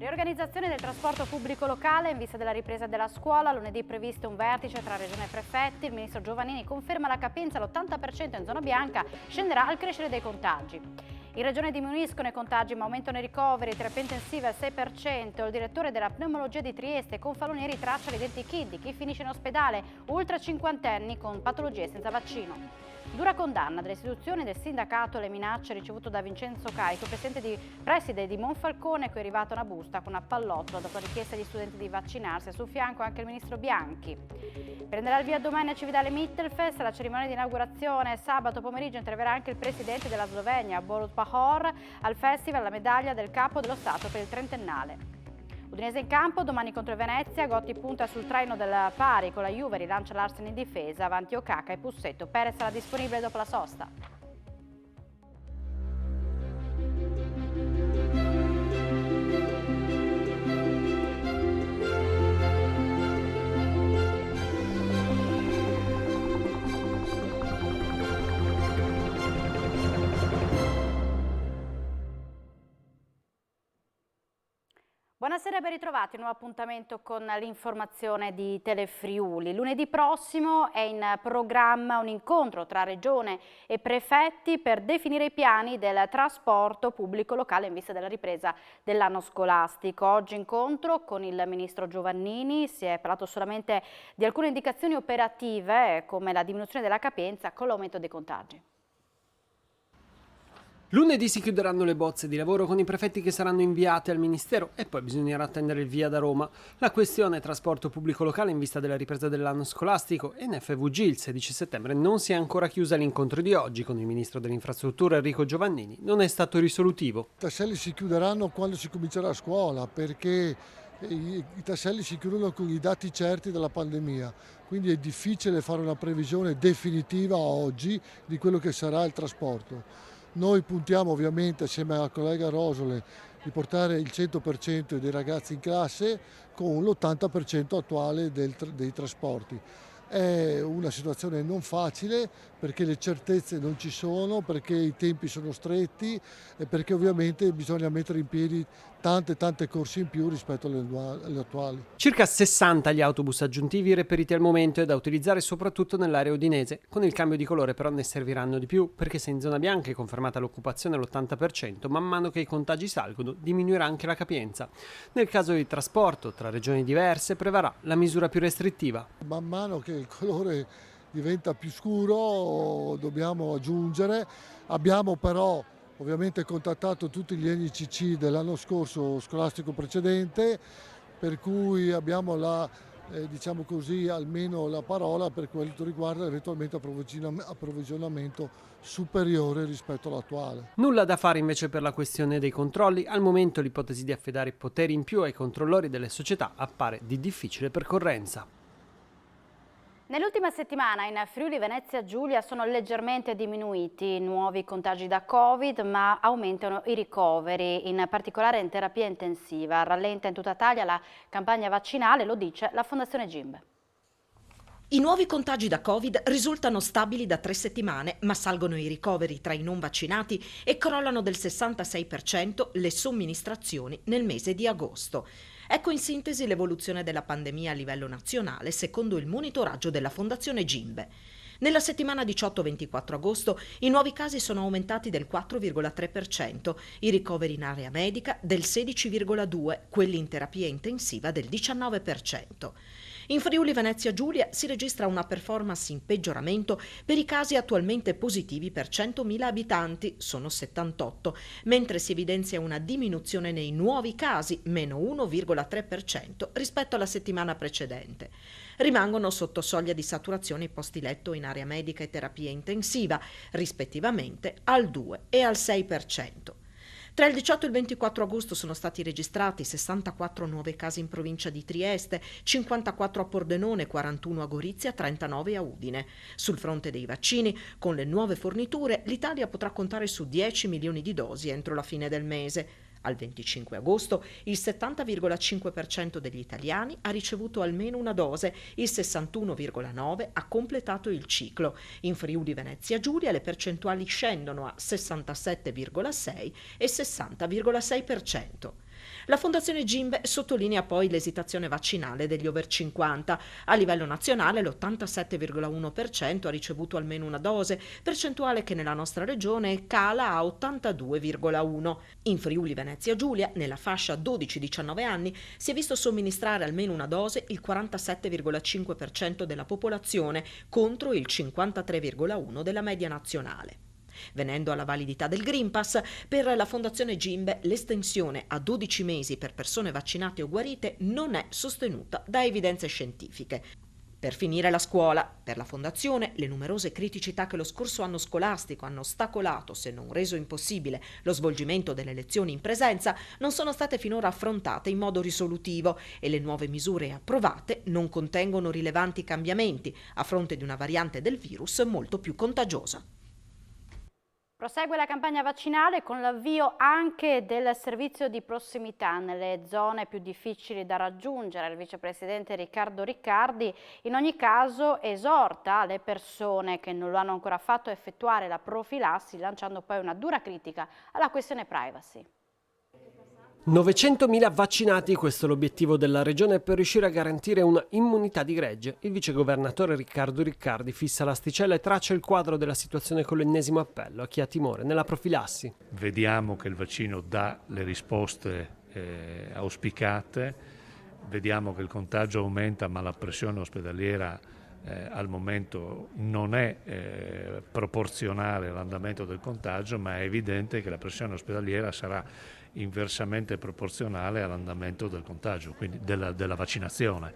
Riorganizzazione del trasporto pubblico locale in vista della ripresa della scuola. Lunedì previsto un vertice tra Regione e prefetti. Il ministro Giovannini conferma la capienza all'80% in zona bianca, scenderà al crescere dei contagi. In Regione diminuiscono i contagi ma aumentano i ricoveri, terapia intensiva al 6%. Il direttore della pneumologia di Trieste, Confalonieri, traccia l'identikit di chi finisce in ospedale, ultra cinquantenni con patologie senza vaccino. Dura condanna delle istituzioni del sindacato alle minacce ricevute da Vincenzo Caico, preside di Monfalcone, cui è arrivata una busta con una pallottola dopo la richiesta agli studenti di vaccinarsi. A suo fianco anche il ministro Bianchi. Prenderà il via domani a Cividale Mittelfest, la cerimonia di inaugurazione. Sabato pomeriggio interverrà anche il presidente della Slovenia, Borut Pahor, al festival la medaglia del capo dello Stato per il trentennale. Udinese in campo, domani contro il Venezia. Gotti punta sul traino del pari con la Juve, rilancia l'Arsenal in difesa, avanti Okaka e Pussetto. Perez sarà disponibile dopo la sosta. Buonasera e ben ritrovati, un nuovo appuntamento con l'informazione di Telefriuli. Lunedì prossimo è in programma un incontro tra Regione e prefetti per definire i piani del trasporto pubblico locale in vista della ripresa dell'anno scolastico. Oggi incontro con il ministro Giovannini, si è parlato solamente di alcune indicazioni operative come la diminuzione della capienza con l'aumento dei contagi. Lunedì si chiuderanno le bozze di lavoro con i prefetti che saranno inviati al Ministero e poi bisognerà attendere il via da Roma. La questione trasporto pubblico locale in vista della ripresa dell'anno scolastico e in FVG il 16 settembre non si è ancora chiusa. L'incontro di oggi con il Ministro delle Infrastrutture Enrico Giovannini non è stato risolutivo. I tasselli si chiuderanno quando si comincerà a scuola perché i tasselli si chiudono con i dati certi della pandemia, quindi è difficile fare una previsione definitiva oggi di quello che sarà il trasporto. Noi puntiamo ovviamente assieme alla collega Rosole di portare il 100% dei ragazzi in classe con l'80% attuale dei trasporti. È una situazione non facile perché le certezze non ci sono, perché i tempi sono stretti e perché ovviamente bisogna mettere in piedi tante corse in più rispetto alle attuali. Circa 60 gli autobus aggiuntivi reperiti al momento e da utilizzare soprattutto nell'area udinese. Con il cambio di colore però ne serviranno di più perché se in zona bianca è confermata l'occupazione all'80%, man mano che i contagi salgono diminuirà anche la capienza. Nel caso di trasporto tra regioni diverse prevarrà la misura più restrittiva. Man mano che il colore diventa più scuro dobbiamo aggiungere, abbiamo però ovviamente contattato tutti gli NCC dell'anno scorso scolastico precedente, per cui abbiamo diciamo così, almeno la parola per quanto riguarda eventualmente approvvigionamento superiore rispetto all'attuale. Nulla da fare invece per la questione dei controlli. Al momento l'ipotesi di affidare poteri in più ai controllori delle società appare di difficile percorrenza. Nell'ultima settimana in Friuli Venezia Giulia sono leggermente diminuiti i nuovi contagi da Covid, ma aumentano i ricoveri, in particolare in terapia intensiva. Rallenta in tutta Italia la campagna vaccinale, lo dice la Fondazione GIMB. I nuovi contagi da Covid risultano stabili da 3 settimane, ma salgono i ricoveri tra i non vaccinati e crollano del 66% le somministrazioni nel mese di agosto. Ecco in sintesi l'evoluzione della pandemia a livello nazionale secondo il monitoraggio della Fondazione GIMBE. Nella settimana 18-24 agosto i nuovi casi sono aumentati del 4,3%, i ricoveri in area medica del 16,2%, quelli in terapia intensiva del 19%. In Friuli Venezia Giulia si registra una performance in peggioramento per i casi attualmente positivi per 100.000 abitanti, sono 78, mentre si evidenzia una diminuzione nei nuovi casi, meno 1,3% rispetto alla settimana precedente. Rimangono sotto soglia di saturazione i posti letto in area medica e terapia intensiva, rispettivamente al 2 e al 6%. Tra il 18 e il 24 agosto sono stati registrati 64 nuovi casi in provincia di Trieste, 54 a Pordenone, 41 a Gorizia, 39 a Udine. Sul fronte dei vaccini, con le nuove forniture, l'Italia potrà contare su 10 milioni di dosi entro la fine del mese. Al 25 agosto il 70,5% degli italiani ha ricevuto almeno una dose, il 61,9% ha completato il ciclo. In Friuli Venezia Giulia le percentuali scendono a 67,6% e 60,6%. La Fondazione Gimbe sottolinea poi l'esitazione vaccinale degli over 50. A livello nazionale l'87,1% ha ricevuto almeno una dose, percentuale che nella nostra regione cala a 82,1%. In Friuli Venezia Giulia, nella fascia 12-19 anni, si è visto somministrare almeno una dose il 47,5% della popolazione contro il 53,1% della media nazionale. Venendo alla validità del Green Pass, per la Fondazione Gimbe l'estensione a 12 mesi per persone vaccinate o guarite non è sostenuta da evidenze scientifiche. Per finire la scuola, per la Fondazione, le numerose criticità che lo scorso anno scolastico hanno ostacolato, se non reso impossibile, lo svolgimento delle lezioni in presenza non sono state finora affrontate in modo risolutivo e le nuove misure approvate non contengono rilevanti cambiamenti a fronte di una variante del virus molto più contagiosa. Prosegue la campagna vaccinale con l'avvio anche del servizio di prossimità nelle zone più difficili da raggiungere. Il vicepresidente Riccardo Riccardi in ogni caso esorta le persone che non lo hanno ancora fatto a effettuare la profilassi, lanciando poi una dura critica alla questione privacy. 900.000 vaccinati, questo è l'obiettivo della regione per riuscire a garantire una immunità di gregge. Il vicegovernatore Riccardo Riccardi fissa l'asticella e traccia il quadro della situazione con l'ennesimo appello a chi ha timore nella profilassi. Vediamo che il vaccino dà le risposte auspicate, vediamo che il contagio aumenta ma la pressione ospedaliera al momento non è proporzionale all'andamento del contagio, ma è evidente che la pressione ospedaliera sarà inversamente proporzionale all'andamento del contagio, quindi della vaccinazione.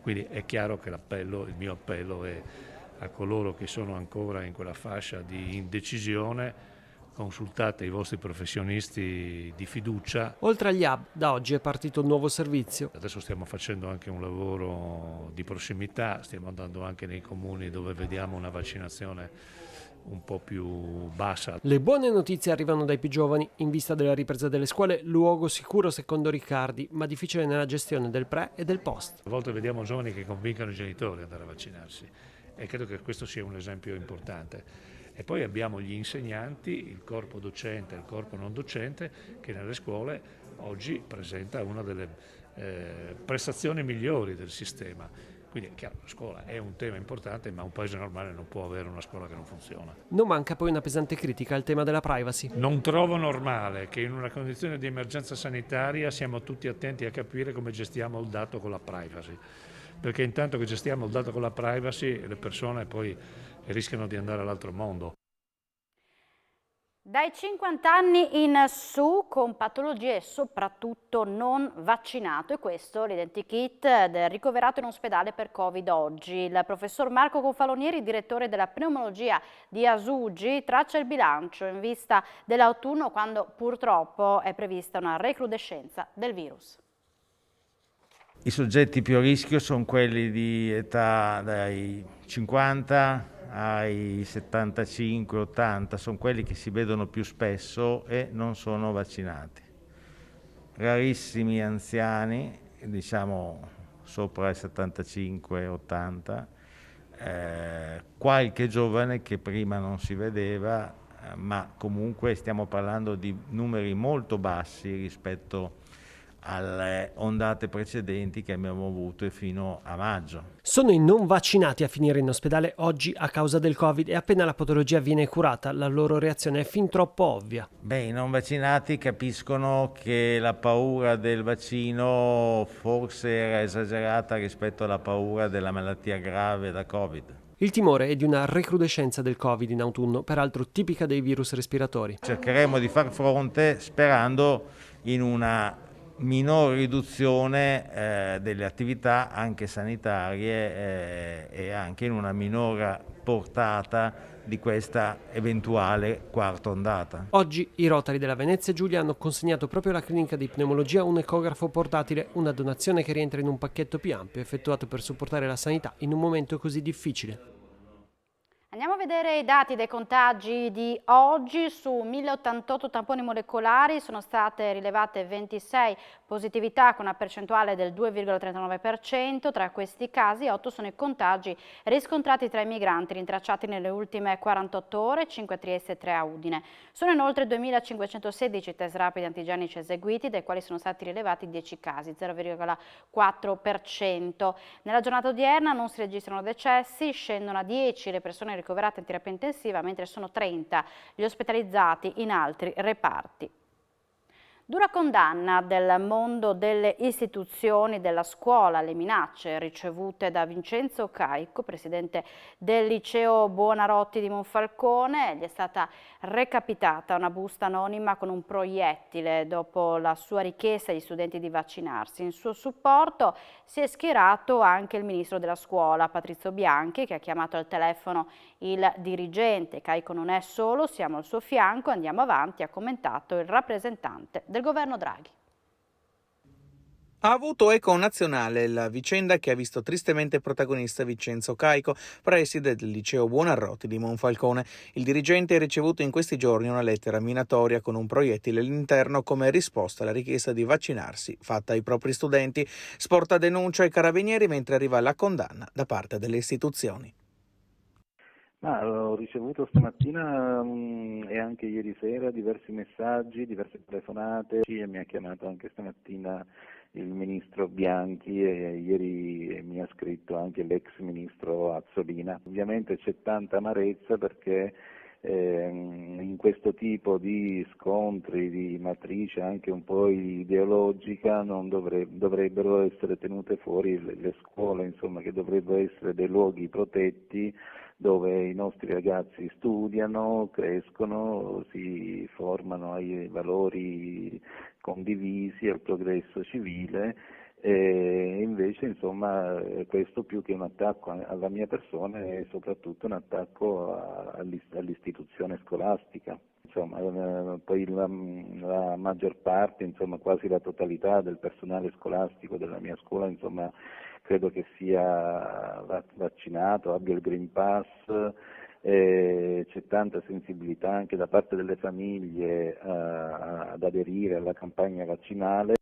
Quindi è chiaro che il mio appello è a coloro che sono ancora in quella fascia di indecisione: consultate i vostri professionisti di fiducia. Oltre agli hub, da oggi è partito un nuovo servizio. Adesso stiamo facendo anche un lavoro di prossimità, stiamo andando anche nei comuni dove vediamo una vaccinazione un po' più bassa. Le buone notizie arrivano dai più giovani. In vista della ripresa delle scuole, luogo sicuro secondo Riccardi, ma difficile nella gestione del pre e del post. A volte vediamo giovani che convincono i genitori ad andare a vaccinarsi e credo che questo sia un esempio importante. E poi abbiamo gli insegnanti, il corpo docente e il corpo non docente, che nelle scuole oggi presenta una delle prestazioni migliori del sistema. Quindi è chiaro, la scuola è un tema importante, ma un paese normale non può avere una scuola che non funziona. Non manca poi una pesante critica al tema della privacy. Non trovo normale che in una condizione di emergenza sanitaria siamo tutti attenti a capire come gestiamo il dato con la privacy. Perché intanto che gestiamo il dato con la privacy, le persone poi rischiano di andare all'altro mondo. Dai 50 anni in su con patologie e soprattutto non vaccinato, e questo l'identikit del ricoverato in ospedale per Covid oggi. Il professor Marco Confalonieri, direttore della pneumologia di Asugi, traccia il bilancio in vista dell'autunno, quando purtroppo è prevista una recrudescenza del virus. I soggetti più a rischio sono quelli di età dai 50 ai 75-80, sono quelli che si vedono più spesso e non sono vaccinati. Rarissimi anziani, diciamo sopra i 75-80, qualche giovane che prima non si vedeva, ma comunque stiamo parlando di numeri molto bassi rispetto alle ondate precedenti che abbiamo avuto fino a maggio. Sono i non vaccinati a finire in ospedale oggi a causa del Covid, e appena la patologia viene curata la loro reazione è fin troppo ovvia. I non vaccinati capiscono che la paura del vaccino forse era esagerata rispetto alla paura della malattia grave da Covid. Il timore è di una recrudescenza del Covid in autunno, peraltro tipica dei virus respiratori. Cercheremo di far fronte sperando in una minore riduzione delle attività anche sanitarie e anche in una minore portata di questa eventuale quarta ondata. Oggi i Rotary della Venezia Giulia hanno consegnato proprio alla clinica di pneumologia un ecografo portatile, una donazione che rientra in un pacchetto più ampio effettuato per supportare la sanità in un momento così difficile. Andiamo a vedere i dati dei contagi di oggi. Su 1088 tamponi molecolari sono state rilevate 26 positività con una percentuale del 2,39%. Tra questi casi 8 sono i contagi riscontrati tra i migranti rintracciati nelle ultime 48 ore, 5 a Trieste e 3 a Udine. Sono inoltre 2516 test rapidi antigenici eseguiti, dai quali sono stati rilevati 10 casi, 0,4%. Nella giornata odierna non si registrano decessi, scendono a 10 le persone ricoverate in terapia intensiva, mentre sono 30 gli ospitalizzati in altri reparti. Dura condanna del mondo delle istituzioni, della scuola, alle minacce ricevute da Vincenzo Caico, presidente del liceo Buonarroti di Monfalcone. Gli è stata recapitata una busta anonima con un proiettile dopo la sua richiesta agli studenti di vaccinarsi. In suo supporto si è schierato anche il ministro della scuola, Patrizio Bianchi, che ha chiamato al telefono il dirigente. Caico non è solo, siamo al suo fianco, andiamo avanti, ha commentato il rappresentante del governo Draghi. Ha avuto eco nazionale la vicenda che ha visto tristemente protagonista Vincenzo Caico, preside del liceo Buonarroti di Monfalcone. Il dirigente ha ricevuto in questi giorni una lettera minatoria con un proiettile all'interno come risposta alla richiesta di vaccinarsi fatta ai propri studenti. Sporta denuncia ai carabinieri mentre arriva la condanna da parte delle istituzioni. Ho ricevuto stamattina e anche ieri sera diversi messaggi, diverse telefonate e mi ha chiamato anche stamattina il ministro Bianchi e ieri mi ha scritto anche l'ex ministro Azzolina. Ovviamente c'è tanta amarezza perché in questo tipo di scontri di matrice anche un po' ideologica non dovrebbero essere tenute fuori le scuole, insomma, che dovrebbero essere dei luoghi protetti dove i nostri ragazzi studiano, crescono, si formano ai valori condivisi, al progresso civile e invece insomma questo più che un attacco alla mia persona è soprattutto un attacco all'istituzione scolastica. Insomma, poi la maggior parte, insomma quasi la totalità del personale scolastico della mia scuola, insomma credo che sia vaccinato, abbia il Green Pass, c'è tanta sensibilità anche da parte delle famiglie ad aderire alla campagna vaccinale.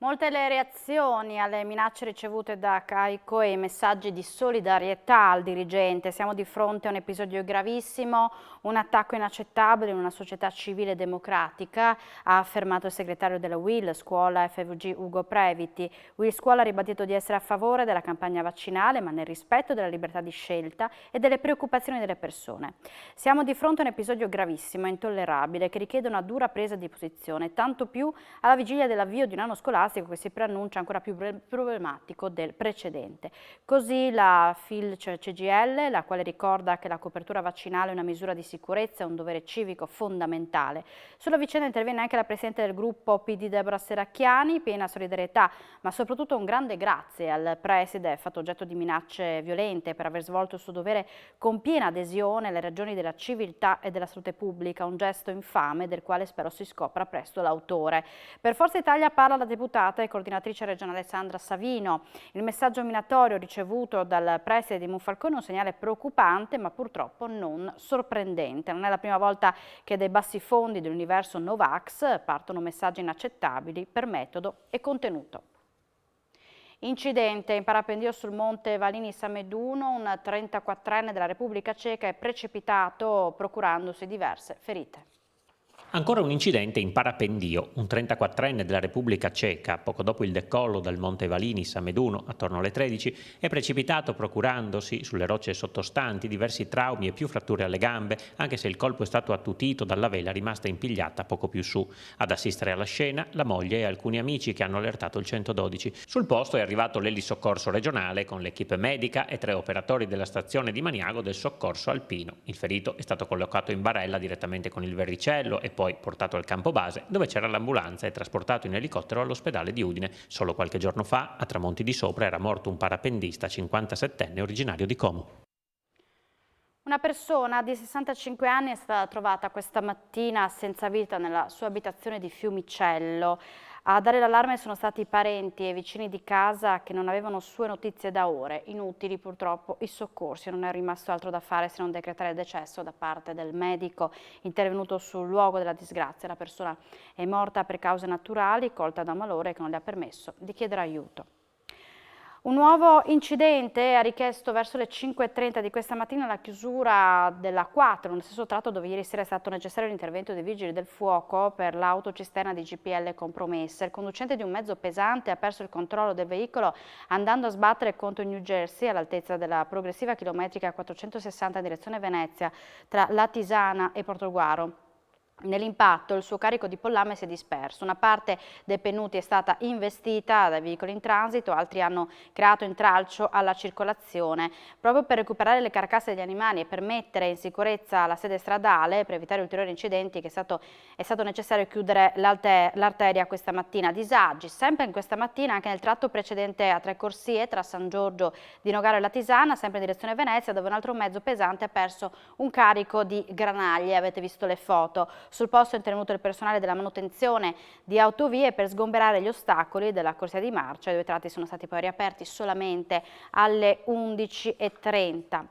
Molte le reazioni alle minacce ricevute da Caico e i messaggi di solidarietà al dirigente. Siamo di fronte a un episodio gravissimo, un attacco inaccettabile in una società civile e democratica, ha affermato il segretario della UIL Scuola FVG Ugo Previti. UIL Scuola ha ribadito di essere a favore della campagna vaccinale, ma nel rispetto della libertà di scelta e delle preoccupazioni delle persone. Siamo di fronte a un episodio gravissimo e intollerabile che richiede una dura presa di posizione, tanto più alla vigilia dell'avvio di un anno scolastico che si preannuncia ancora più problematico del precedente. Così la FIL-CGIL, la quale ricorda che la copertura vaccinale è una misura di sicurezza e un dovere civico fondamentale. Sulla vicenda interviene anche la presidente del gruppo PD Deborah Serracchiani, piena solidarietà, ma soprattutto un grande grazie al preside, fatto oggetto di minacce violente, per aver svolto il suo dovere con piena adesione alle ragioni della civiltà e della salute pubblica, un gesto infame del quale spero si scopra presto l'autore. Per Forza Italia parla la deputata e coordinatrice regionale Sandra Savino. Il messaggio minatorio ricevuto dal preside di Monfalcone è un segnale preoccupante, ma purtroppo non sorprendente. Non è la prima volta che dai bassi fondi dell'universo Novax partono messaggi inaccettabili per metodo e contenuto. Incidente in parapendio sul monte Valini Sameduno, un 34enne della Repubblica Ceca è precipitato procurandosi diverse ferite. Ancora un incidente in parapendio. Un 34enne della Repubblica Ceca, poco dopo il decollo dal Monte Valini Sameduno, attorno alle 13, è precipitato procurandosi sulle rocce sottostanti diversi traumi e più fratture alle gambe, anche se il colpo è stato attutito dalla vela rimasta impigliata poco più su. Ad assistere alla scena la moglie e alcuni amici che hanno allertato il 112. Sul posto è arrivato l'elisoccorso regionale con l'equipe medica e 3 operatori della stazione di Maniago del soccorso alpino. Il ferito è stato collocato in barella direttamente con il verricello e poi portato al campo base, dove c'era l'ambulanza e trasportato in elicottero all'ospedale di Udine. Solo qualche giorno fa, a Tramonti di Sopra, era morto un parapendista 57enne originario di Como. Una persona di 65 anni è stata trovata questa mattina senza vita nella sua abitazione di Fiumicello. A dare l'allarme sono stati i parenti e vicini di casa che non avevano sue notizie da ore. Inutili purtroppo i soccorsi, non è rimasto altro da fare se non decretare il decesso da parte del medico intervenuto sul luogo della disgrazia. La persona è morta per cause naturali, colta da un malore che non le ha permesso di chiedere aiuto. Un nuovo incidente ha richiesto verso le 5:30 di questa mattina la chiusura della 4, nello stesso tratto dove ieri sera è stato necessario l'intervento dei vigili del fuoco per l'autocisterna di GPL compromessa. Il conducente di un mezzo pesante ha perso il controllo del veicolo andando a sbattere contro il New Jersey all'altezza della progressiva chilometrica 460 in direzione Venezia tra Latisana e Portogruaro. Nell'impatto il suo carico di pollame si è disperso, una parte dei pennuti è stata investita dai veicoli in transito, altri hanno creato intralcio alla circolazione. Proprio per recuperare le carcasse degli animali e per mettere in sicurezza la sede stradale, per evitare ulteriori incidenti, è stato necessario chiudere l'arteria questa mattina. Disagi sempre in questa mattina anche nel tratto precedente a Tre Corsie tra San Giorgio di Nogaro e Latisana, sempre in direzione Venezia, dove un altro mezzo pesante ha perso un carico di granaglie, avete visto le foto. Sul posto è intervenuto il personale della manutenzione di autovie per sgomberare gli ostacoli della corsia di marcia. I due tratti sono stati poi riaperti solamente alle 11:30.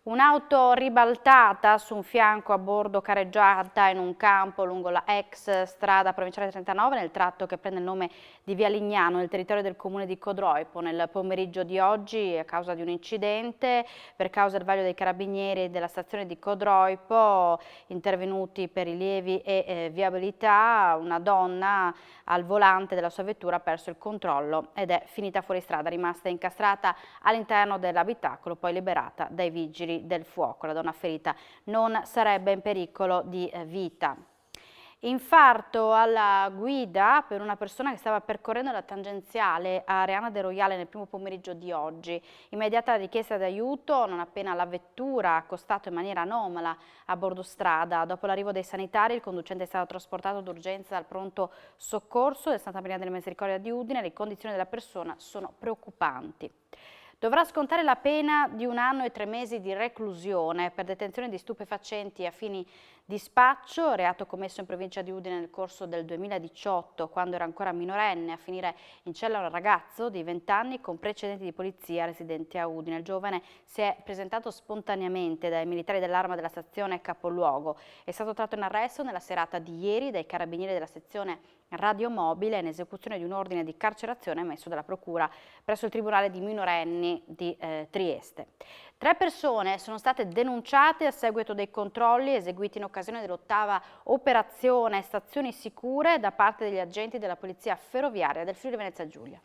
Un'auto ribaltata su un fianco a bordo careggiata in un campo lungo la ex strada provinciale 39 nel tratto che prende il nome di Via Lignano nel territorio del comune di Codroipo nel pomeriggio di oggi a causa di un incidente. Per causa del vaglio dei carabinieri della stazione di Codroipo intervenuti per rilievi e viabilità, una donna al volante della sua vettura ha perso il controllo ed è finita fuori strada, rimasta incastrata all'interno dell'abitacolo, poi liberata dai vigili del fuoco. La donna ferita non sarebbe in pericolo di vita. Infarto alla guida per una persona che stava percorrendo la tangenziale a Areana de Royale nel primo pomeriggio di oggi. Immediata richiesta d'aiuto non appena la vettura ha accostato in maniera anomala a bordo strada. Dopo l'arrivo dei sanitari il conducente è stato trasportato d'urgenza al pronto soccorso del Santa Maria delle Misericordia di Udine. Le condizioni della persona sono preoccupanti. Dovrà scontare la pena di 1 anno e 3 mesi di reclusione per detenzione di stupefacenti a fini di spaccio, reato commesso in provincia di Udine nel corso del 2018, quando era ancora minorenne. A finire in cella un ragazzo di 20 anni con precedenti di polizia residente a Udine. Il giovane si è presentato spontaneamente dai militari dell'Arma della stazione capoluogo. È stato tratto in arresto nella serata di ieri dai carabinieri della sezione radiomobile in esecuzione di un ordine di carcerazione emesso dalla procura presso il Tribunale di minorenni di Trieste. 3 persone sono state denunciate a seguito dei controlli eseguiti in occasione dell'8ª operazione Stazioni Sicure da parte degli agenti della Polizia Ferroviaria del Friuli Venezia Giulia.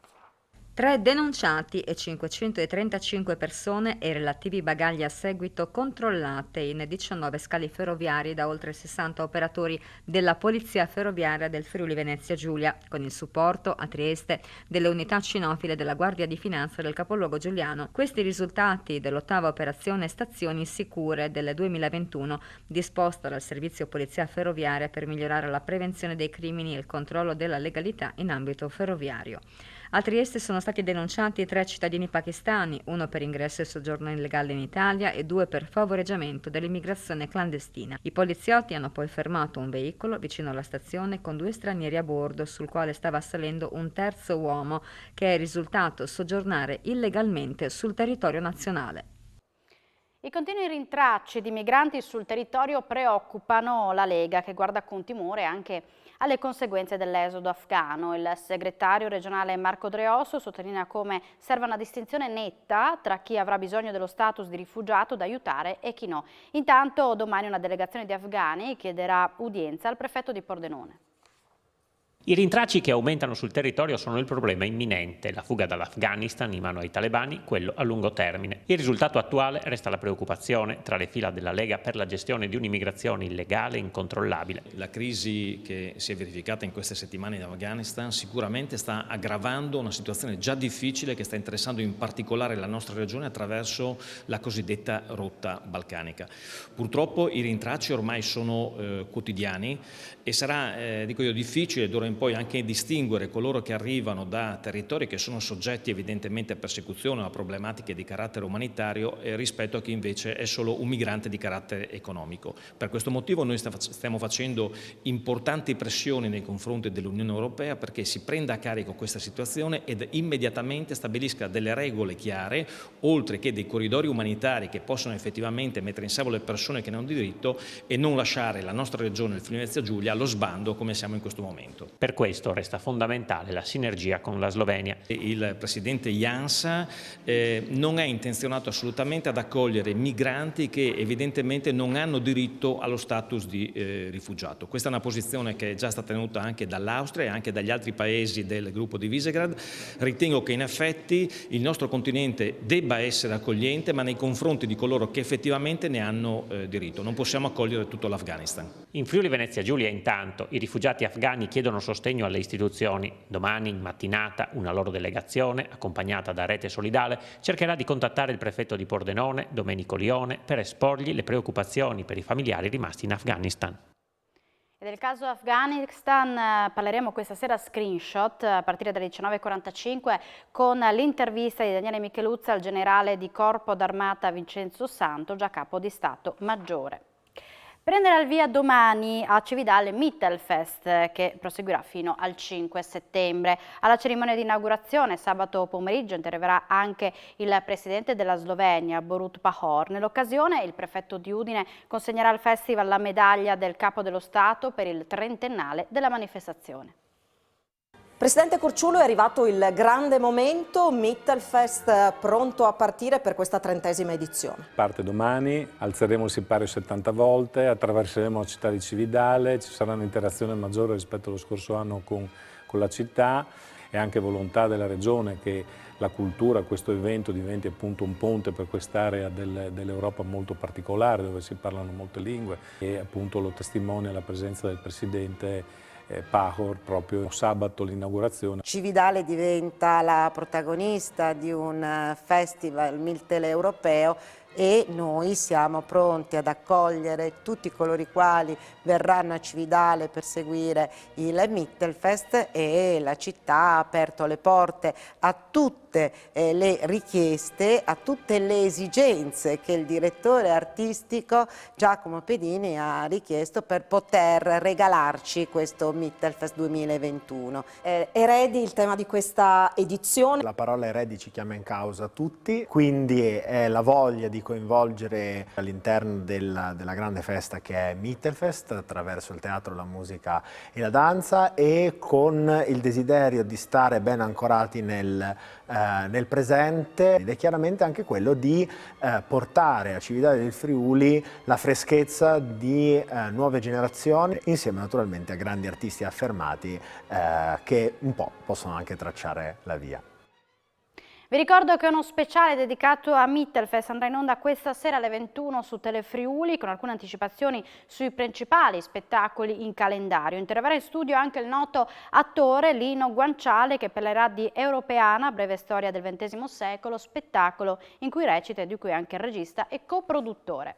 3 denunciati e 535 persone e relativi bagagli a seguito controllate in 19 scali ferroviari da oltre 60 operatori della Polizia Ferroviaria del Friuli Venezia Giulia, con il supporto a Trieste delle unità cinofile della Guardia di Finanza del capoluogo giuliano. Questi risultati dell'8ª operazione Stazioni Sicure del 2021, disposta dal Servizio Polizia Ferroviaria per migliorare la prevenzione dei crimini e il controllo della legalità in ambito ferroviario. A Trieste sono stati denunciati 3 cittadini pakistani, 1 per ingresso e soggiorno illegale in Italia e 2 per favoreggiamento dell'immigrazione clandestina. I poliziotti hanno poi fermato un veicolo vicino alla stazione con 2 stranieri a bordo, sul quale stava salendo un terzo uomo che è risultato soggiornare illegalmente sul territorio nazionale. I continui rintracci di migranti sul territorio preoccupano la Lega, che guarda con timore anche alle conseguenze dell'esodo afghano. Il segretario regionale Marco Dreosso sottolinea come serva una distinzione netta tra chi avrà bisogno dello status di rifugiato da aiutare e chi no. Intanto domani una delegazione di afghani chiederà udienza al prefetto di Pordenone. I rintracci che aumentano sul territorio sono il problema imminente, la fuga dall'Afghanistan in mano ai talebani, quello a lungo termine. Il risultato attuale resta la preoccupazione tra le fila della Lega per la gestione di un'immigrazione illegale e incontrollabile. La crisi che si è verificata in queste settimane in Afghanistan sicuramente sta aggravando una situazione già difficile che sta interessando in particolare la nostra regione attraverso la cosiddetta rotta balcanica. Purtroppo i rintracci ormai sono quotidiani e sarà, dico io, difficile d'ora in dobbiamo poi anche distinguere coloro che arrivano da territori che sono soggetti evidentemente a persecuzione o a problematiche di carattere umanitario rispetto a chi invece è solo un migrante di carattere economico. Per questo motivo noi stiamo facendo importanti pressioni nei confronti dell'Unione Europea perché si prenda a carico questa situazione ed immediatamente stabilisca delle regole chiare, oltre che dei corridoi umanitari che possono effettivamente mettere in salvo le persone che non hanno diritto e non lasciare la nostra regione, il Friuli Venezia Giulia, allo sbando come siamo in questo momento. Per questo resta fondamentale la sinergia con la Slovenia. Il presidente Janša non è intenzionato assolutamente ad accogliere migranti che evidentemente non hanno diritto allo status di rifugiato. Questa è una posizione che è già stata tenuta anche dall'Austria e anche dagli altri paesi del gruppo di Visegrad. Ritengo che in effetti il nostro continente debba essere accogliente, ma nei confronti di coloro che effettivamente ne hanno diritto. Non possiamo accogliere tutto l'Afghanistan. In Friuli Venezia Giulia intanto i rifugiati afghani chiedono sostegno alle istituzioni. Domani in mattinata una loro delegazione, accompagnata da Rete Solidale, cercherà di contattare il prefetto di Pordenone, Domenico Lione, per esporgli le preoccupazioni per i familiari rimasti in Afghanistan. E del caso Afghanistan parleremo questa sera a Screenshot a partire dalle 19:45 con l'intervista di Daniele Micheluzza al generale di Corpo d'Armata Vincenzo Santo, già capo di Stato Maggiore. Prenderà il via domani a Cividale Mittelfest, che proseguirà fino al 5 settembre. Alla cerimonia di inaugurazione sabato pomeriggio interverrà anche il presidente della Slovenia, Borut Pahor. Nell'occasione il prefetto di Udine consegnerà al festival la medaglia del Capo dello Stato per il trentennale della manifestazione. Presidente Curciullo, è arrivato il grande momento, Mittelfest pronto a partire per questa 30ª edizione. Parte domani, alzeremo il sipario 70 volte, attraverseremo la città di Cividale, ci sarà un'interazione maggiore rispetto allo scorso anno con la città e anche volontà della Regione che la cultura, questo evento diventi appunto un ponte per quest'area dell'Europa molto particolare dove si parlano molte lingue e appunto lo testimonia la presenza del Presidente Pahor proprio sabato l'inaugurazione. Cividale diventa la protagonista di un festival mitteleuropeo e noi siamo pronti ad accogliere tutti coloro i quali verranno a Cividale per seguire il Mittelfest e la città ha aperto le porte a tutte le richieste, a tutte le esigenze che il direttore artistico Giacomo Pedini ha richiesto per poter regalarci questo Mittelfest 2021. Eredi il tema di questa edizione. La parola eredi ci chiama in causa tutti, quindi è la voglia di coinvolgere all'interno della grande festa che è Mittelfest attraverso il teatro, la musica e la danza e con il desiderio di stare ben ancorati nel presente ed è chiaramente anche quello di portare a Cividale del Friuli la freschezza di nuove generazioni insieme naturalmente a grandi artisti affermati che un po' possono anche tracciare la via. Vi ricordo che uno speciale dedicato a Mittelfest andrà in onda questa sera alle 21 su Telefriuli con alcune anticipazioni sui principali spettacoli in calendario. Interverrà in studio anche il noto attore Lino Guanciale che parlerà di Europeana, breve storia del XX secolo, spettacolo in cui recita e di cui è anche il regista e coproduttore.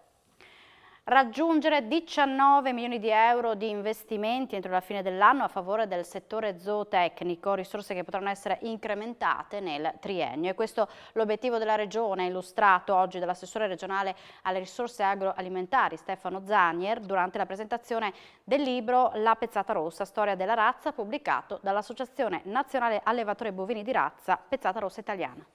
Raggiungere 19 milioni di euro di investimenti entro la fine dell'anno a favore del settore zootecnico, risorse che potranno essere incrementate nel triennio. E questo l'obiettivo della Regione, illustrato oggi dall'assessore regionale alle risorse agroalimentari Stefano Zanier durante la presentazione del libro La pezzata rossa, storia della razza, pubblicato dall'Associazione Nazionale Allevatori Bovini di Razza, Pezzata Rossa Italiana.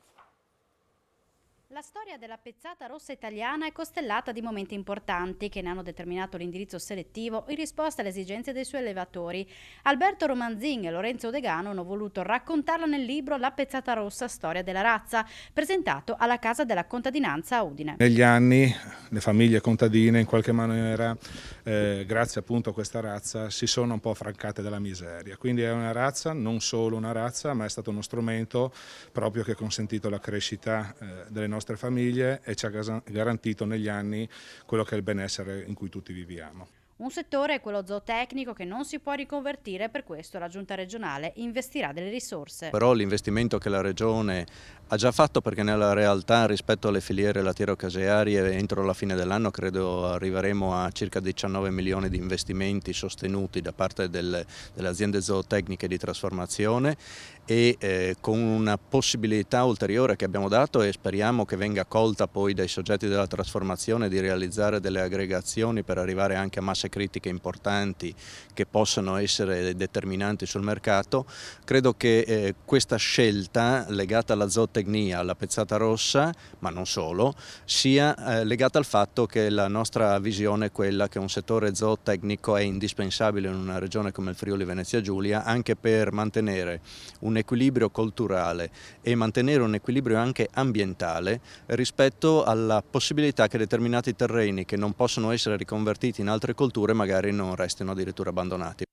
La storia della pezzata rossa italiana è costellata di momenti importanti che ne hanno determinato l'indirizzo selettivo in risposta alle esigenze dei suoi allevatori. Alberto Romanzin e Lorenzo Degano hanno voluto raccontarla nel libro La pezzata rossa, storia della razza, presentato alla Casa della Contadinanza a Udine. Negli anni le famiglie contadine in qualche maniera, grazie appunto a questa razza, si sono un po' affrancate dalla miseria. Quindi è una razza, non solo una razza, ma è stato uno strumento proprio che ha consentito la crescita delle nostre famiglie e ci ha garantito negli anni quello che è il benessere in cui tutti viviamo. Un settore, quello zootecnico, che non si può riconvertire, per questo la Giunta regionale investirà delle risorse. Però l'investimento che la Regione ha già fatto, perché nella realtà rispetto alle filiere lattiero-casearie entro la fine dell'anno credo arriveremo a circa 19 milioni di investimenti sostenuti da parte delle aziende zootecniche di trasformazione e con una possibilità ulteriore che abbiamo dato e speriamo che venga colta poi dai soggetti della trasformazione di realizzare delle aggregazioni per arrivare anche a masse critiche importanti che possano essere determinanti sul mercato. Credo che questa scelta legata alla zootecnia, alla pezzata rossa, ma non solo, sia legata al fatto che la nostra visione è quella che un settore zootecnico è indispensabile in una regione come il Friuli Venezia Giulia, anche per mantenere un equilibrio culturale e mantenere un equilibrio anche ambientale rispetto alla possibilità che determinati terreni che non possono essere riconvertiti in altre colture magari non restino addirittura abbandonati.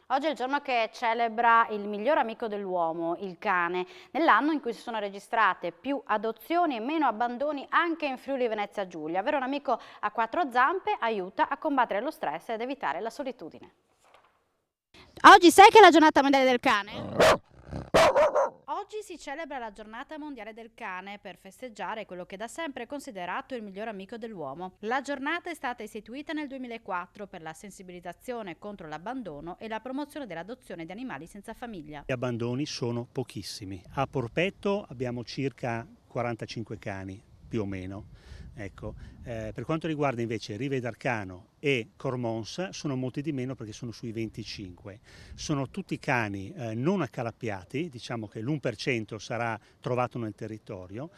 Oggi è il giorno che celebra il miglior amico dell'uomo, il cane, nell'anno in cui si sono registrate più adozioni e meno abbandoni anche in Friuli Venezia Giulia. Avere un amico a quattro zampe aiuta a combattere lo stress ed evitare la solitudine. Oggi sai che è la giornata mondiale del cane? Oggi si celebra la giornata mondiale del cane per festeggiare quello che da sempre è considerato il miglior amico dell'uomo. La giornata è stata istituita nel 2004 per la sensibilizzazione contro l'abbandono e la promozione dell'adozione di animali senza famiglia. Gli abbandoni sono pochissimi. A Porpetto abbiamo circa 45 cani, più o meno. Ecco, per quanto riguarda invece Riva ed Arcano e Cormons sono molti di meno perché sono sui 25. Sono tutti cani non accalappiati, diciamo che l'1% sarà trovato nel territorio,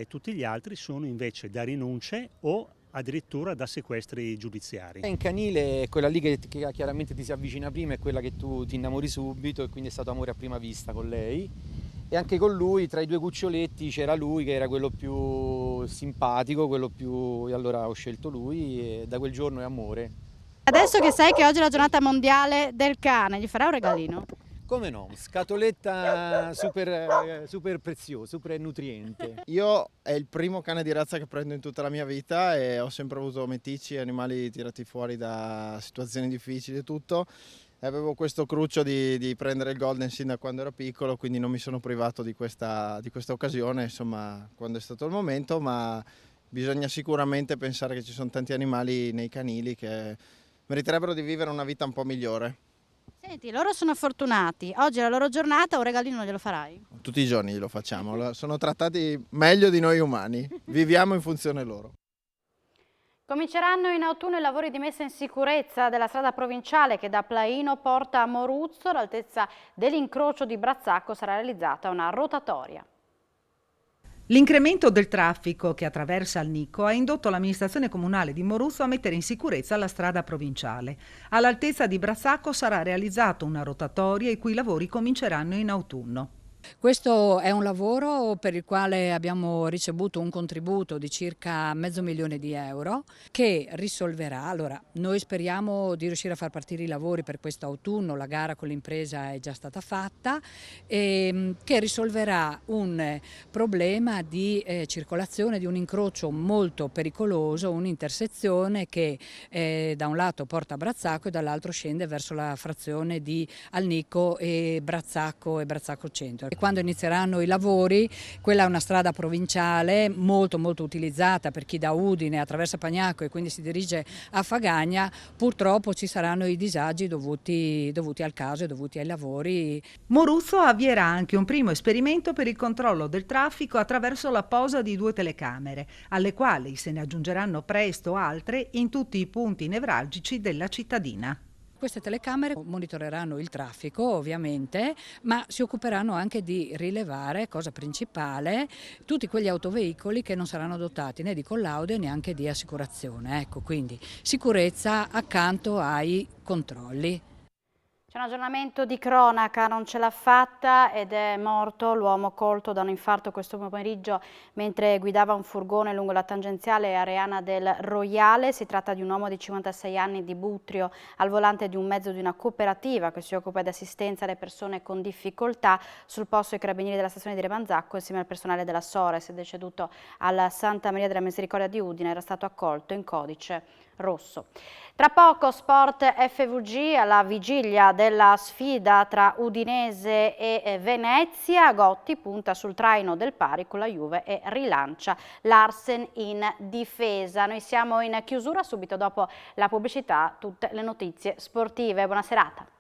tutti gli altri sono invece da rinunce o addirittura da sequestri giudiziari. In canile è quella lì che chiaramente ti si avvicina prima, è quella che tu ti innamori subito e quindi è stato amore a prima vista con lei. E anche con lui, tra i due cuccioletti, c'era lui che era quello più simpatico, quello più... e allora ho scelto lui e da quel giorno è amore. Adesso che sai che oggi è la giornata mondiale del cane, gli farai un regalino? Come no, scatoletta super preziosa, super nutriente. Io è il primo cane di razza che prendo in tutta la mia vita e ho sempre avuto meticci e animali tirati fuori da situazioni difficili e tutto. E avevo questo cruccio di prendere il Golden sin da quando ero piccolo, quindi non mi sono privato di questa occasione, insomma, quando è stato il momento, ma bisogna sicuramente pensare che ci sono tanti animali nei canili che meriterebbero di vivere una vita un po' migliore. Senti, loro sono fortunati, oggi è la loro giornata, un regalino non glielo farai? Tutti i giorni glielo facciamo, sono trattati meglio di noi umani, viviamo in funzione loro. Cominceranno in autunno i lavori di messa in sicurezza della strada provinciale che da Plaino porta a Moruzzo. All'altezza dell'incrocio di Brazzacco sarà realizzata una rotatoria. L'incremento del traffico che attraversa il Nicco ha indotto l'amministrazione comunale di Moruzzo a mettere in sicurezza la strada provinciale. All'altezza di Brazzacco sarà realizzata una rotatoria i cui lavori cominceranno in autunno. Questo è un lavoro per il quale abbiamo ricevuto un contributo di circa €500.000 che risolverà, allora noi speriamo di riuscire a far partire i lavori per questo autunno, la gara con l'impresa è già stata fatta, che risolverà un problema di circolazione di un incrocio molto pericoloso, un'intersezione che da un lato porta a Brazzacco e dall'altro scende verso la frazione di Alnicco e Brazzacco Centro. E quando inizieranno i lavori, quella è una strada provinciale molto utilizzata per chi da Udine attraversa Pagnacco e quindi si dirige a Fagagna, purtroppo ci saranno i disagi dovuti al caso e dovuti ai lavori. Moruzzo avvierà anche un primo esperimento per il controllo del traffico attraverso la posa di 2 telecamere, alle quali se ne aggiungeranno presto altre in tutti i punti nevralgici della cittadina. Queste telecamere monitoreranno il traffico ovviamente, ma si occuperanno anche di rilevare, cosa principale, tutti quegli autoveicoli che non saranno dotati né di collaudo né neanche di assicurazione. Ecco, quindi sicurezza accanto ai controlli. C'è un aggiornamento di cronaca, non ce l'ha fatta ed è morto l'uomo colto da un infarto questo pomeriggio mentre guidava un furgone lungo la tangenziale Areana del Roiale. Si tratta di un uomo di 56 anni di Butrio al volante di un mezzo di una cooperativa che si occupa di assistenza alle persone con difficoltà. Sul posto i carabinieri della stazione di Remanzacco insieme al personale della Sores, deceduto alla Santa Maria della Misericordia di Udine, era stato accolto in codice rosso. Tra poco Sport FVG alla vigilia della sfida tra Udinese e Venezia. Gotti punta sul traino del pari con la Juve e rilancia Larsen in difesa. Noi siamo in chiusura, subito dopo la pubblicità tutte le notizie sportive. Buona serata.